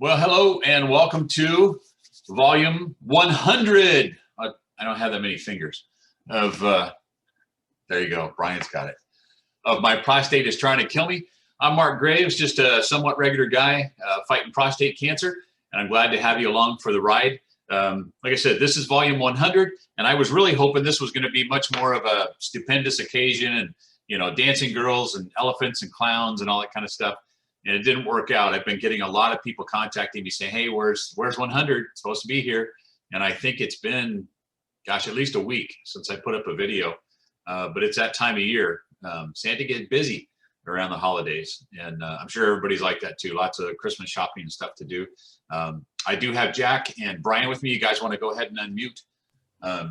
Well, hello and welcome to volume 100. I don't have that many fingers of, there you go, Brian's got it, of My Prostate is Trying to Kill Me. I'm Mark Graves, just a somewhat regular guy fighting prostate cancer, and I'm glad to have you along for the ride. Like I said, this is volume 100, and I was really hoping this was going to be much more of a stupendous occasion and, you know, dancing girls and elephants and clowns and all that kind of stuff. And it didn't work out. I've been getting a lot of people contacting me saying, hey, where's 100? It's supposed to be here. And I think it's been, gosh, at least a week since I put up a video. But it's that time of year. Santa gets busy around the holidays. And I'm sure everybody's like that too. Lots of Christmas shopping and stuff to do. I do have Jack and Brian with me. You guys want to go ahead and unmute? Yeah,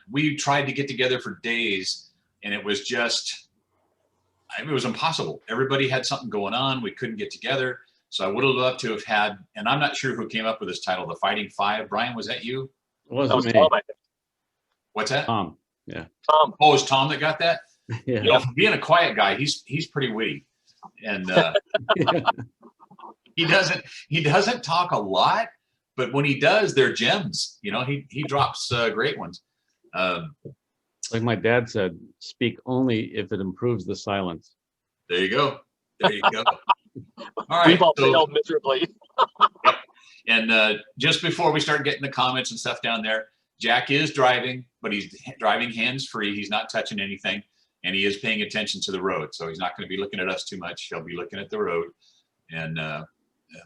we tried to get together for days, and it was just, it was impossible. Everybody had something going on. We couldn't get together. So I would have loved to have had, and I'm not sure who came up with this title, The Fighting Five. Brian, was that you? It wasn't me. Tom, What's that? Tom. Yeah. Tom. Oh, it was Tom that got that? Yeah. You know, for being a quiet guy, he's pretty witty. And he doesn't talk a lot, but when he does, they're gems. You know, he drops great ones. Like my dad said, speak only if it improves the silence. There you go. There you go. All right. We've all failed miserably. And just before we start getting the comments and stuff down there, Jack is driving, but he's driving hands-free. He's not touching anything, and he is paying attention to the road. So he's not going to be looking at us too much. He'll be looking at the road. And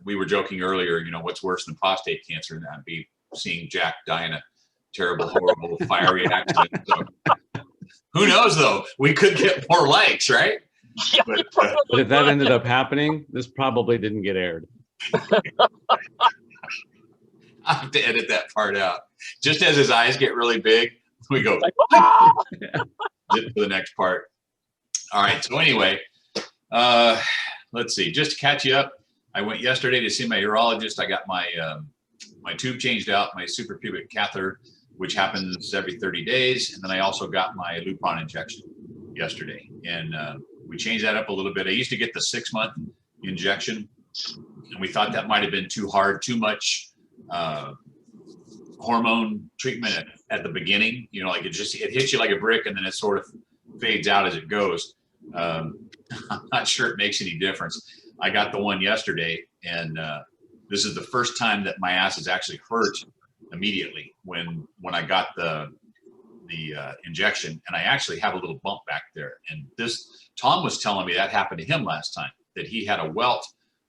we were joking earlier, you know, what's worse than prostate cancer? And that'd be seeing Jack die in a terrible, horrible, fiery accident. So, who knows, though? We could get more likes, right? Yeah, But But if that ended up happening, this probably didn't get aired. I have to edit that part out. Just as his eyes get really big, we go like, ah! to the next part. All right. So anyway, let's see. Just to catch you up, I went yesterday to see my urologist. I got my my tube changed out, my suprapubic catheter, which happens every 30 days, and then I also got my Lupron injection yesterday, and we changed that up a little bit. I used to get the 6-month injection, and we thought that might have been too hard, too much hormone treatment at the beginning. You know, like it hits you like a brick, and then it sort of fades out as it goes. I'm not sure it makes any difference. I got the one yesterday, and this is the first time that my ass has actually hurt immediately when I got the injection, and I actually have a little bump back there. And Tom was telling me that happened to him last time, that he had a welt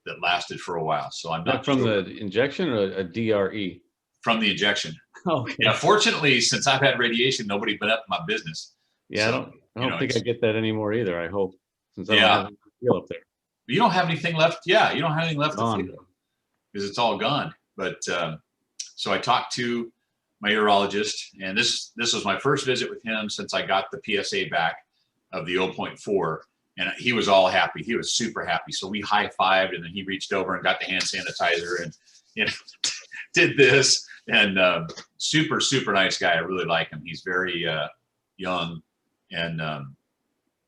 that lasted for a while. So I'm not from sure. the injection or a DRE? From the injection. Okay. Yeah, fortunately, since I've had radiation, nobody's been up in my business. Yeah, So, I don't think I get that anymore either, I hope, since I don't Yeah. have any feel up there. You don't have anything left. Yeah, you don't have anything left to Gone. feel because it's all gone. But so I talked to my urologist, and this was my first visit with him since I got the PSA back of the 0.4, and he was all happy. He was super happy. So we high-fived, and then he reached over and got the hand sanitizer and, you know, did this. And super, super nice guy. I really like him. He's very young. And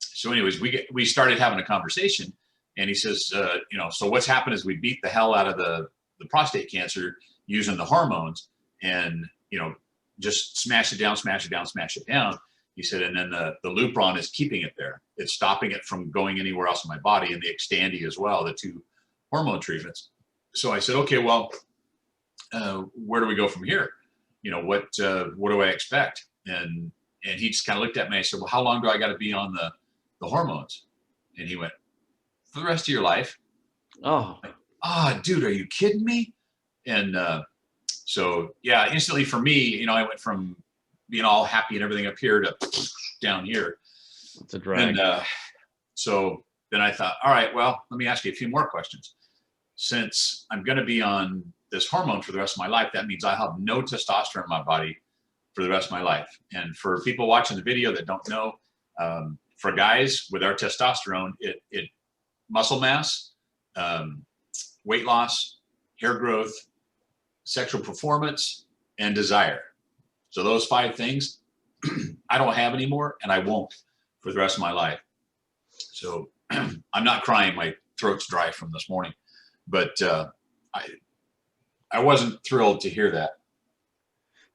so anyways, we started having a conversation, and he says, you know, so what's happened is we beat the hell out of the prostate cancer using the hormones, and, you know, just smash it down, smash it down, smash it down. He said, and then the Lupron is keeping it there. It's stopping it from going anywhere else in my body, and the Xtandi as well, the 2 hormone treatments. So I said, okay, well, where do we go from here? You know, what do I expect? And he just kind of looked at me. I said, well, how long do I got to be on the hormones? And he went, for the rest of your life. Oh, Like, dude, are you kidding me? And so, yeah, instantly for me, you know, I went from being all happy and everything up here to down here. it's a drag. And so then I thought, all right, well, let me ask you a few more questions. Since I'm going to be on this hormone for the rest of my life, that means I have no testosterone in my body for the rest of my life. And for people watching the video that don't know, for guys with our testosterone, it muscle mass, weight loss, hair growth, sexual performance, and desire. So those 5 things I don't have anymore, and I won't for the rest of my life. So I'm not crying. My throat's dry from this morning. But I wasn't thrilled to hear that.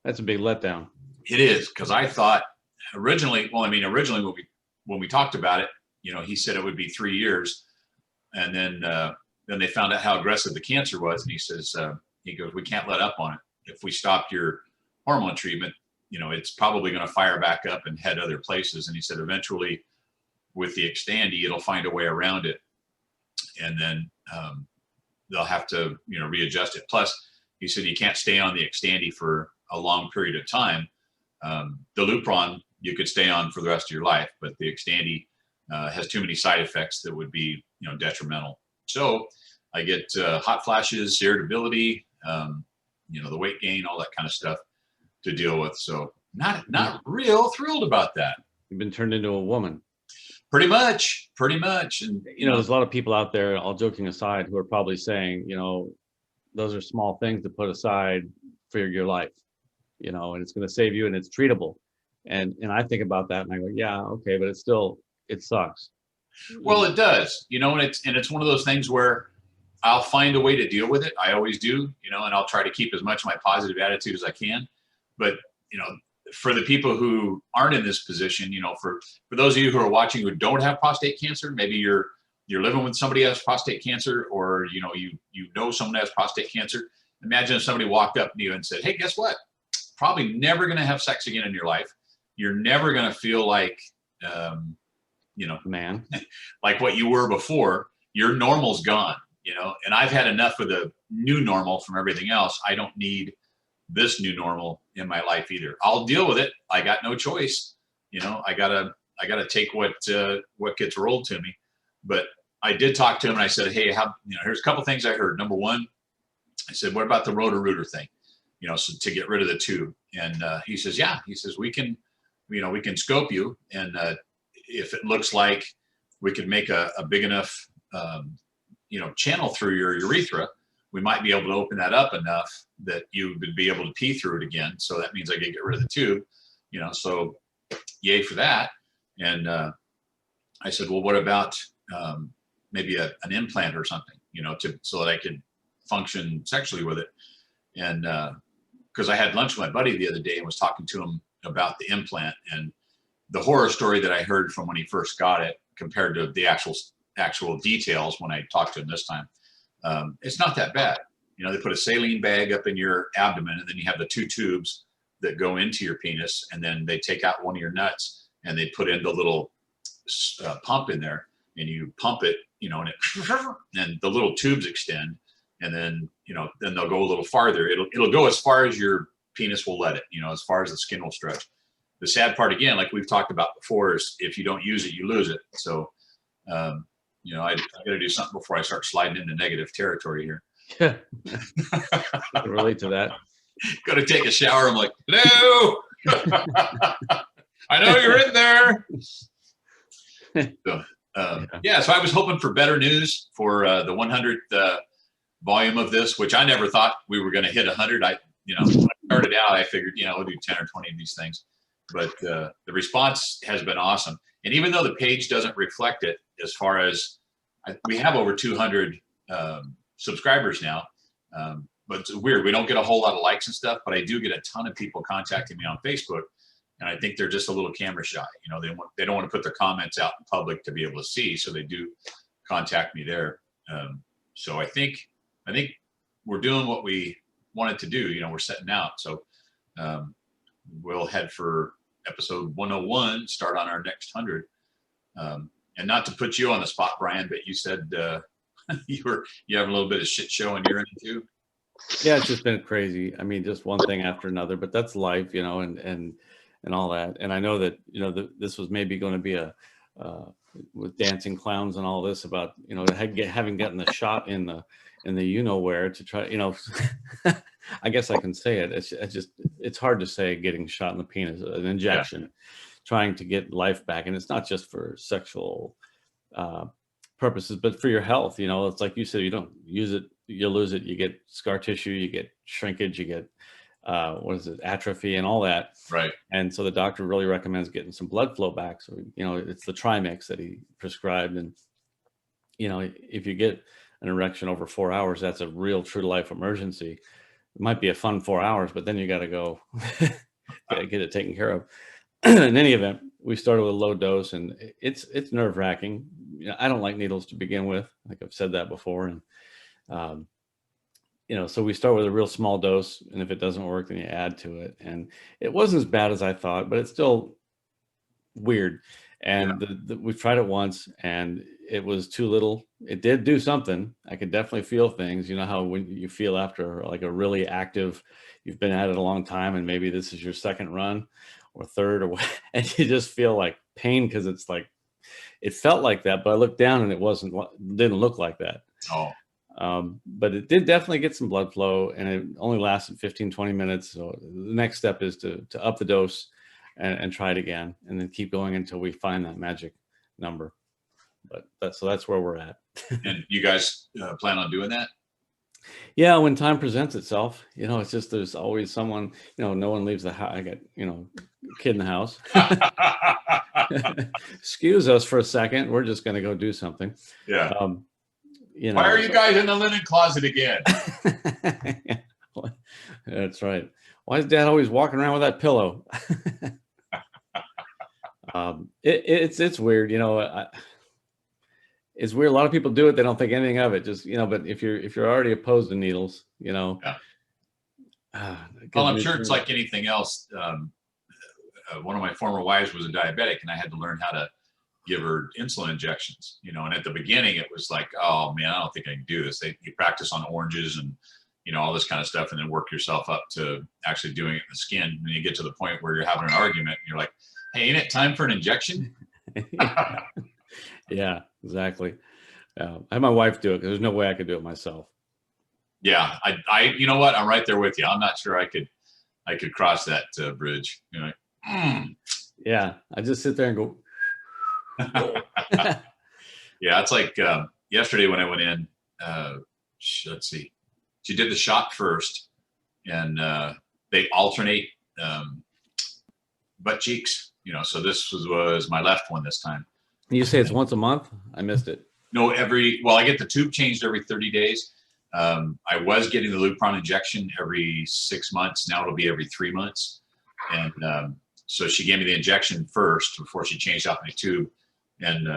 That's a big letdown. It is, because I thought originally when we talked about it, he said it would be 3 years, and then they found out how aggressive the cancer was, and he says he goes, we can't let up on it. If we stopped your hormone treatment, it's probably going to fire back up and head other places. And he said eventually with the Xtandi, it'll find a way around it, and then they'll have to readjust it. Plus, he said you can't stay on the Xtandi for a long period of time. The Lupron you could stay on for the rest of your life, but the Xtandi has too many side effects that would be detrimental. So I get hot flashes, irritability, the weight gain, all that kind of stuff to deal with. So not real thrilled about that. You've been turned into a woman. Pretty much. And there's a lot of people out there, all joking aside, who are probably saying, those are small things to put aside for your life, and it's going to save you, and it's treatable. And I think about that and I go, yeah, okay, but it sucks. Well, it does, and it's one of those things where I'll find a way to deal with it. I always do, and I'll try to keep as much of my positive attitude as I can. But, for the people who aren't in this position, for those of you who are watching who don't have prostate cancer, maybe you're living with somebody who has prostate cancer, or, you know someone who has prostate cancer. Imagine if somebody walked up to you and said, hey, guess what? Probably never going to have sex again in your life. You're never going to feel like, man, like what you were before. Your normal's gone, and I've had enough of the new normal from everything else. I don't need this new normal in my life either. I'll deal with it. I got no choice. I gotta take what gets rolled to me. But I did talk to him and I said, hey, here's a couple things I heard. Number one, I said, what about the rotor-rooter thing? So to get rid of the tube. And he says, yeah. He says, we can scope you, and if it looks like we could make a big enough channel through your urethra, we might be able to open that up enough that you would be able to pee through it again. So that means I can get rid of the tube, so yay for that. And I said, well, what about maybe an implant or something, so that I could function sexually with it. And because I had lunch with my buddy the other day and was talking to him about the implant and the horror story that I heard from when he first got it compared to the actual details when I talked to him this time. It's not that bad. They put a saline bag up in your abdomen, and then you have the 2 tubes that go into your penis, and then they take out one of your nuts and they put in the little pump in there, and you pump it, and the little tubes extend, and then, then they'll go a little farther. It'll go as far as your penis will let it, as far as the skin will stretch. The sad part, again, like we've talked about before, is if you don't use it, you lose it. So, I got to do something before I start sliding into negative territory here. I can relate to that. Got to take a shower. I'm like, hello. I know you're in there. So, so I was hoping for better news for the 100th volume of this, which I never thought we were going to hit 100. When I started out, I figured, we'll do 10 or 20 of these things. But the response has been awesome. And even though the page doesn't reflect it, as far as we have over 200 subscribers now, but it's weird. We don't get a whole lot of likes and stuff, but I do get a ton of people contacting me on Facebook. And I think they're just a little camera shy. They don't want to put their comments out in public to be able to see. So they do contact me there. So I think we're doing what we wanted to do. We're setting out. So we'll head for episode 101, start on our next 100. And not to put you on the spot, Brian, but you said you have a little bit of shit show on your end too. Yeah, it's just been crazy. I mean, just one thing after another, but that's life, and all that. And I know that, this was maybe going to be with dancing clowns and all this about, having gotten the shot in the where to try, I guess I can say it. It's hard to say getting shot in the penis, an injection, trying to get life back. And it's not just for sexual purposes, but for your health. It's like you said, you don't use it, you lose it, you get scar tissue, you get shrinkage, you get atrophy and all that. Right. And so the doctor really recommends getting some blood flow back. So, it's the trimix that he prescribed. And, if you get an erection over 4 hours, that's a real true to life emergency. It might be a fun 4 hours, but then you got to go get it taken care of. In any event, we started with a low dose, and it's nerve wracking. You know, I don't like needles to begin with. Like I've said that before. And, you know, so we start with a real small dose, and if it doesn't work, then you add to it. And it wasn't as bad as I thought, but it's still weird. And we've tried it once, and it was too little. It did do something. I could definitely feel things. You know how when you feel after like a really active, you've been at it a long time, and maybe this is your second run or third, or and you just feel like pain because it's like, it felt like that, but I looked down and it didn't look like that. Oh. But it did definitely get some blood flow, and it only lasted 15, 20 minutes. So the next step is to up the dose and try it again, and then keep going until we find that magic number. But that's where we're at. And you guys plan on doing that? Yeah, when time presents itself, you know, it's just, there's always someone, you know, no one leaves the house. I got, you know, a kid in the house. Excuse us for a second. We're just going to go do something. Yeah. You know, why are you guys in the linen closet again? That's right. Why is Dad always walking around with that pillow? It's weird, you know. It's weird. A lot of people do it. They don't think anything of it. Just, you know, but if you're already opposed to needles, you know. Yeah. Well, I'm sure it's like anything else. One of my former wives was a diabetic, and I had to learn how to give her insulin injections, you know. And at the beginning, it was like, oh man, I don't think I can do this. You practice on oranges and, you know, all this kind of stuff, and then work yourself up to actually doing it in the skin. And then you get to the point where you're having an argument, and you're like, hey, ain't it time for an injection? Yeah, exactly. I had my wife do it because there's no way I could do it myself. Yeah, I you know what? I'm right there with you. I'm not sure I could cross that bridge. You know, Yeah, I just sit there and go. Yeah, it's like yesterday when I went in. Let's see, she did the shot first, and they alternate butt cheeks. You know, so this was my left one this time. You say it's once a month? I missed it. No, I get the tube changed every 30 days. I was getting the Lupron injection every 6 months. Now it'll be every 3 months. And so she gave me the injection first before she changed out my tube. And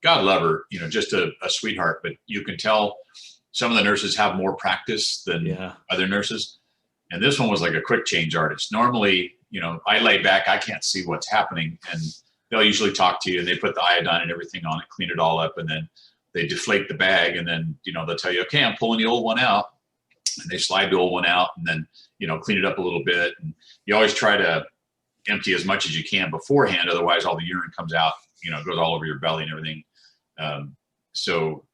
God love her, you know, just a sweetheart. But you can tell some of the nurses have more practice than other nurses. And this one was like a quick change artist. Normally, you know, I lay back, I can't see what's happening. And they'll usually talk to you, and they put the iodine and everything on it, clean it all up, and then they deflate the bag, and then, you know, they'll tell you, okay, I'm pulling the old one out, and they slide the old one out, and then, you know, clean it up a little bit. And you always try to empty as much as you can beforehand, otherwise all the urine comes out, you know, goes all over your belly and everything. So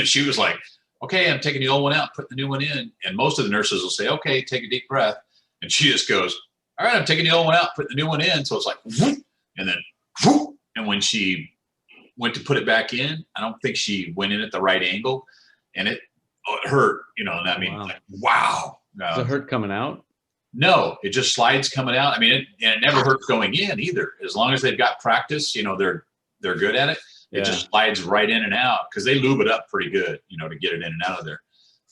she was like, okay, I'm taking the old one out, put the new one in. And most of the nurses will say, okay, take a deep breath. And she just goes, all right, I'm taking the old one out, put the new one in. So it's like, whoop, and then whoop. And when she went to put it back in, I don't think she went in at the right angle, and it hurt, you know. And I mean, like, wow. Does it hurt coming out? No, it just slides coming out. I mean, it never hurts going in either. As long as they've got practice, you know, they're good at it. It just slides right in and out because they lube it up pretty good, you know, to get it in and out of there.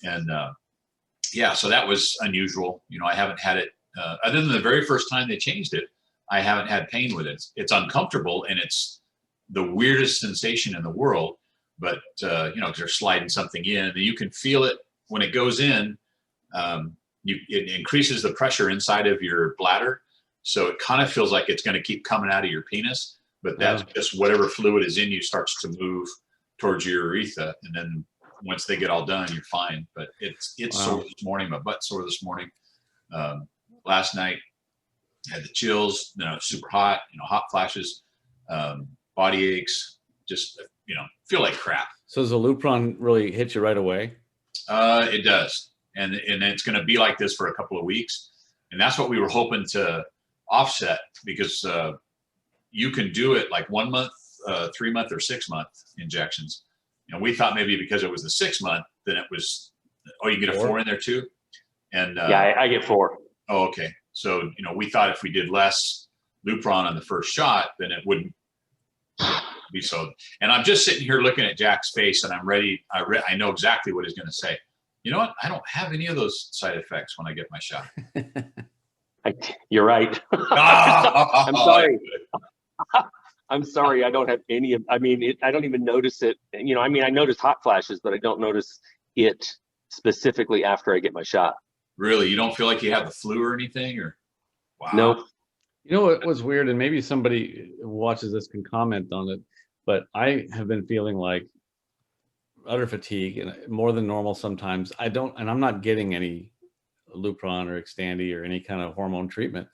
And yeah, so that was unusual. You know, I haven't had it other than the very first time they changed it. I haven't had pain with it. It's uncomfortable, and it's the weirdest sensation in the world. But you know, because they're sliding something in, and you can feel it when it goes in. It increases the pressure inside of your bladder, so it kind of feels like it's going to keep coming out of your penis. But that's just whatever fluid is in you starts to move towards your urethra, and then once they get all done, you're fine. But it's sore this morning. My butt's sore this morning. Last night I had the chills. You know, super hot. You know, hot flashes, body aches. Just, you know, feel like crap. So does the Lupron really hit you right away? It does, and it's going to be like this for a couple of weeks, and that's what we were hoping to offset, because you can do it like 1 month, 3 month, or 6 month injections. And we thought maybe because it was the 6 month, then it was, oh, you get a 4 in there too? And yeah, I get 4. Oh, okay. So, you know, we thought if we did less Lupron on the first shot, then it wouldn't be so. And I'm just sitting here looking at Jack's face, and I'm ready. I know exactly what he's going to say. You know what? I don't have any of those side effects when I get my shot. You're right. I'm sorry. I'm sorry. I don't have any of. I mean, I don't even notice it. You know, I mean, I notice hot flashes, but I don't notice it specifically after I get my shot. Really, you don't feel like you have the flu or anything, or wow? Nope. You know what was weird, and maybe somebody who watches this can comment on it, but I have been feeling like utter fatigue and more than normal sometimes. And I'm not getting any Lupron or Xtandi or any kind of hormone treatment.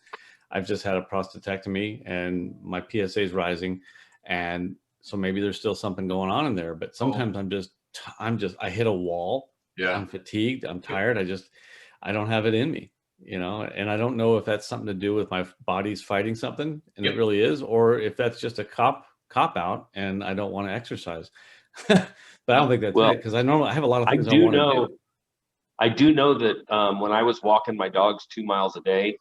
I've just had a prostatectomy and my PSA is rising, and so maybe there's still something going on in there. But sometimes I hit a wall. Yeah, I'm fatigued. I'm tired. I don't have it in me, you know, and I don't know if that's something to do with my body's fighting something, and it really is, or if that's just a cop out and I don't want to exercise. But I don't think that's it, because I have a lot of things I want to do. I do know that when I was walking my dogs 2 miles a day,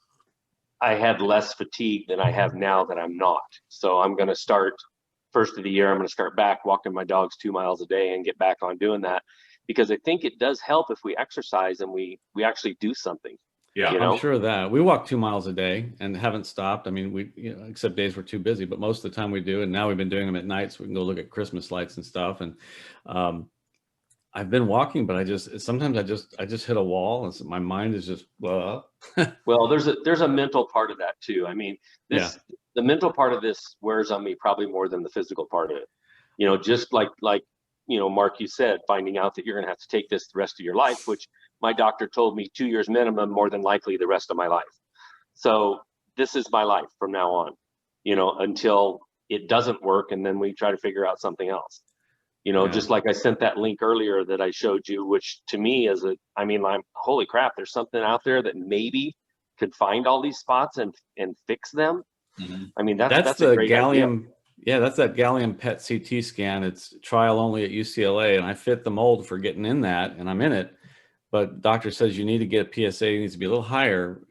I had less fatigue than I have now that I'm not. So I'm going to start first of the year. I'm going to start back walking my dogs 2 miles a day and get back on doing that, because I think it does help if we exercise and we actually do something. Yeah, you know? I'm sure of that. We walk 2 miles a day and haven't stopped. I mean, except days we're too busy, but most of the time we do. And now we've been doing them at night, so we can go look at Christmas lights and stuff. And I've been walking, but sometimes I just hit a wall, and so my mind is just Well, there's a mental part of that too. I mean, the mental part of this wears on me probably more than the physical part of it. You know, just like you know, Mark, you said, finding out that you're going to have to take this the rest of your life, which my doctor told me 2 years minimum, more than likely the rest of my life. So this is my life from now on, you know, until it doesn't work, and then we try to figure out something else. You know, just like I sent that link earlier that I showed you, which to me is holy crap, there's something out there that maybe could find all these spots and fix them. Mm-hmm. I mean, that's the a great gallium. idea. Yeah, that's that Gallium PET CT scan. It's trial only at UCLA, and I fit the mold for getting in that, and I'm in it. But doctor says you need to get a PSA. It needs to be a little higher.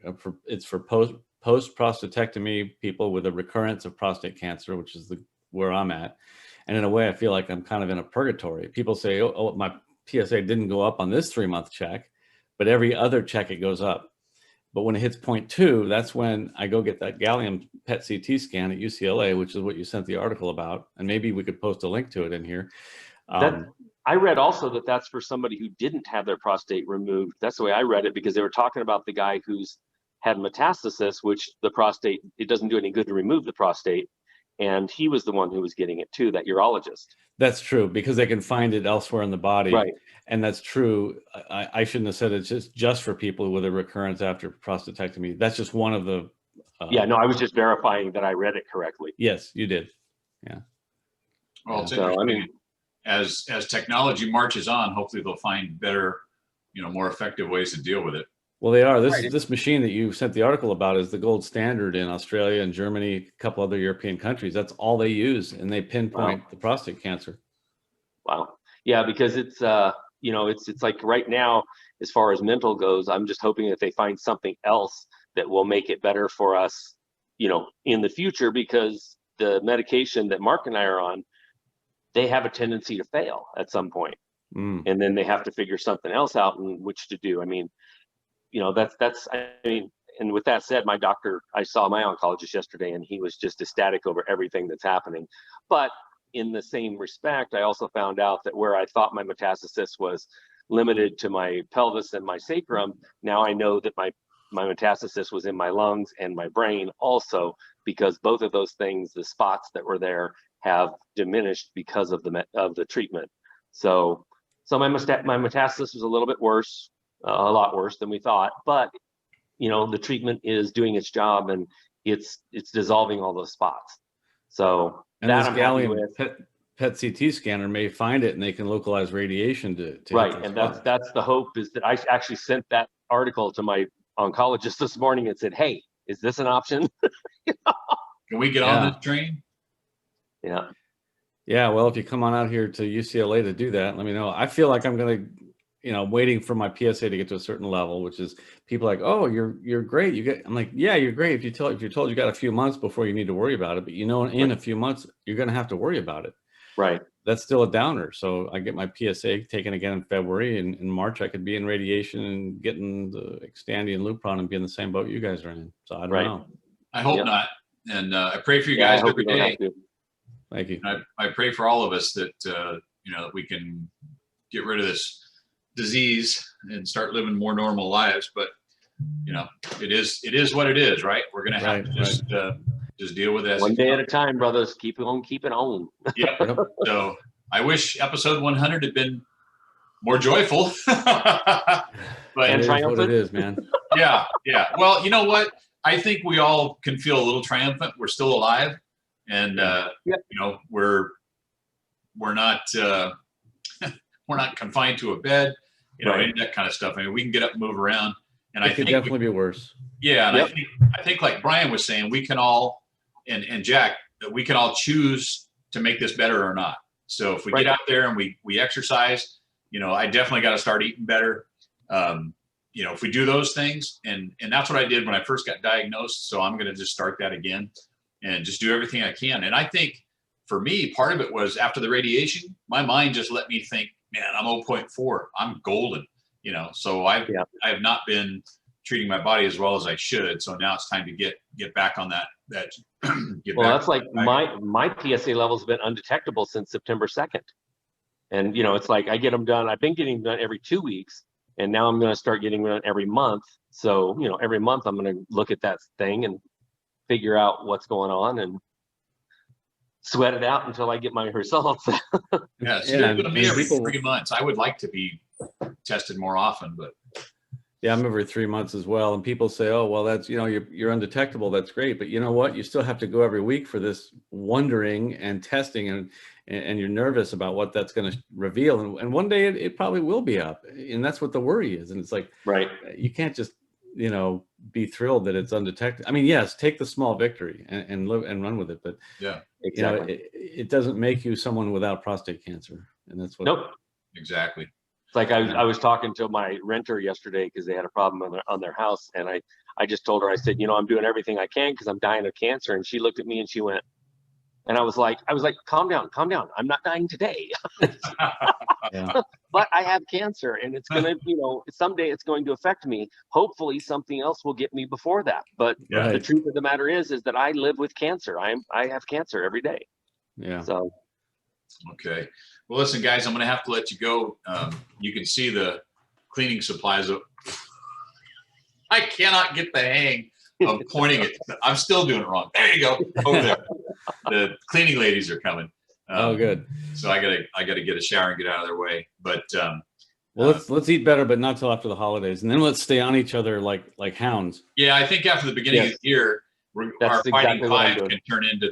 It's for post prostatectomy people with a recurrence of prostate cancer, which is where I'm at. And in a way, I feel like I'm kind of in a purgatory. People say, oh, my PSA didn't go up on this 3-month check, but every other check it goes up. But when it hits 0.2, that's when I go get that Gallium PET CT scan at UCLA, which is what you sent the article about. And maybe we could post a link to it in here. I read also that that's for somebody who didn't have their prostate removed. That's the way I read it, because they were talking about the guy who's had metastasis, which the prostate, it doesn't do any good to remove the prostate. And he was the one who was getting it too, that urologist. That's true, because they can find it elsewhere in the body. Right. And that's true. I shouldn't have said it's just for people with a recurrence after prostatectomy. That's just one of the. Yeah, no, I was just verifying that I read it correctly. Yes, you did. Yeah. Well, it's interesting. I mean, as technology marches on, hopefully they'll find better, more effective ways to deal with it. Well, they are. This machine that you sent the article about is the gold standard in Australia and Germany, a couple other European countries. That's all they use, and they pinpoint the prostate cancer. Wow. Yeah, because it's it's like right now, as far as mental goes, I'm just hoping that they find something else that will make it better for us, in the future, because the medication that Mark and I are on, they have a tendency to fail at some point. And then they have to figure something else out in which to do. I mean, and with that said, my doctor, I saw my oncologist yesterday, and he was just ecstatic over everything that's happening. But in the same respect, I also found out that where I thought my metastasis was limited to my pelvis and my sacrum, now I know that my metastasis was in my lungs and my brain also, because both of those things, the spots that were there, have diminished because of the treatment. So my metastasis was a little bit worse, a lot worse than we thought, but the treatment is doing its job, and it's dissolving all those spots. So and that this Gallium PET CT scanner may find it, and they can localize radiation to right. And that's the hope, is that I actually sent that article to my oncologist this morning and said, hey, is this an option? Can we get on this train? Yeah. Well, if you come on out here to UCLA to do that, let me know. I feel like I'm going to waiting for my PSA to get to a certain level, which is people are like, oh, you're great. I'm like, yeah, you're great. If you're told you got a few months before you need to worry about it, but in a few months, you're going to have to worry about it. Right. That's still a downer. So I get my PSA taken again in February, and in March I could be in radiation and getting the Xtandi and Lupron and be in the same boat you guys are in. So I don't know. I hope not. And I pray for you guys every day. Thank you. I pray for all of us that, that we can get rid of this disease and start living more normal lives. But, it is what it is, right? We're going to have to just deal with it. One day at a time, brothers. Keep on keeping on. Yep. So I wish episode 100 had been more joyful. But and triumphant. What it is, man. Yeah. Well, you know what? I think we all can feel a little triumphant. We're still alive, and we're not we're not confined to a bed, any of that kind of stuff. I mean, we can get up and move around. And it could definitely be worse. Yeah, and I think like Brian was saying, we can all, and Jack, that we can all choose to make this better or not. So if we get out there and we exercise, I definitely got to start eating better. If we do those things, and that's what I did when I first got diagnosed. So I'm going to just start that again and just do everything I can. And I think for me, part of it was after the radiation, my mind just let me think, man, I'm 0.4, I'm golden. So I have not been treating my body as well as I should. So now it's time to get back on that. That's like my PSA levels have been undetectable since September 2nd. And, it's like I get them done. I've been getting them done every 2 weeks, and now I'm going to start getting them done every month. So, every month I'm going to look at that thing and figure out what's going on and sweat it out until I get my results. Yeah, it's going to be every 3 months. I would like to be tested more often, but yeah, I'm every 3 months as well. And people say, oh, well, that's, you're undetectable. That's great. But you know what? You still have to go every week for this wondering and testing, and you're nervous about what that's going to reveal. And one day it probably will be up. And that's what the worry is. And it's like, you can't just, be thrilled that it's undetected. I mean, yes, take the small victory and live and run with it. But yeah, exactly. It doesn't make you someone without prostate cancer. And that's what. Nope. Exactly. It's like I was talking to my renter yesterday because they had a problem on their house, and I just told her, I said, I'm doing everything I can because I'm dying of cancer. And she looked at me and she went, and I was like, calm down. I'm not dying today. But I have cancer, and it's gonna, someday it's going to affect me. Hopefully something else will get me before that. But the truth of the matter is that I live with cancer. I have cancer every day. Yeah. So. Okay. Well, listen, guys, I'm going to have to let you go. You can see the cleaning supplies. I cannot get the hang of pointing it. I'm still doing it wrong. There you go. Over there. The cleaning ladies are coming. Oh, good. So I gotta get a shower and get out of their way. But well, let's eat better, but not till after the holidays, and then let's stay on each other like hounds. Yeah, I think after the beginning of the year, our fighting five can turn into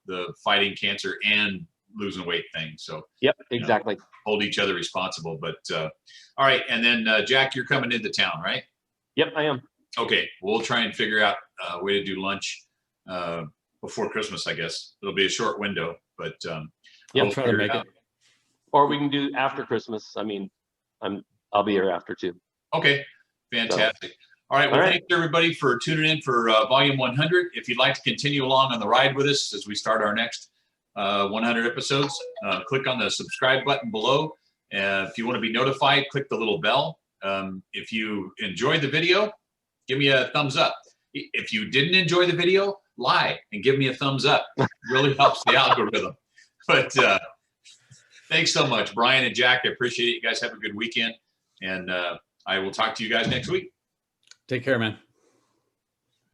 the fighting cancer and losing weight thing. So exactly. Hold each other responsible. But all right, and then Jack, you're coming into town, right? Yep, I am. Okay, we'll try and figure out a way to do lunch before Christmas. I guess it'll be a short window, but we'll try to make it. Or we can do after Christmas. I mean, I'll be here after too. Okay, fantastic. So. All right, well, thanks everybody for tuning in for volume 100. If you'd like to continue along on the ride with us as we start our next 100 episodes, click on the subscribe button below. If you want to be notified, click the little bell. If you enjoyed the video, give me a thumbs up. If you didn't enjoy the video, lie and give me a thumbs up. It really helps the algorithm. But thanks so much, Brian and Jack. I appreciate it. You guys have a good weekend, and I will talk to you guys next week. Take care, man.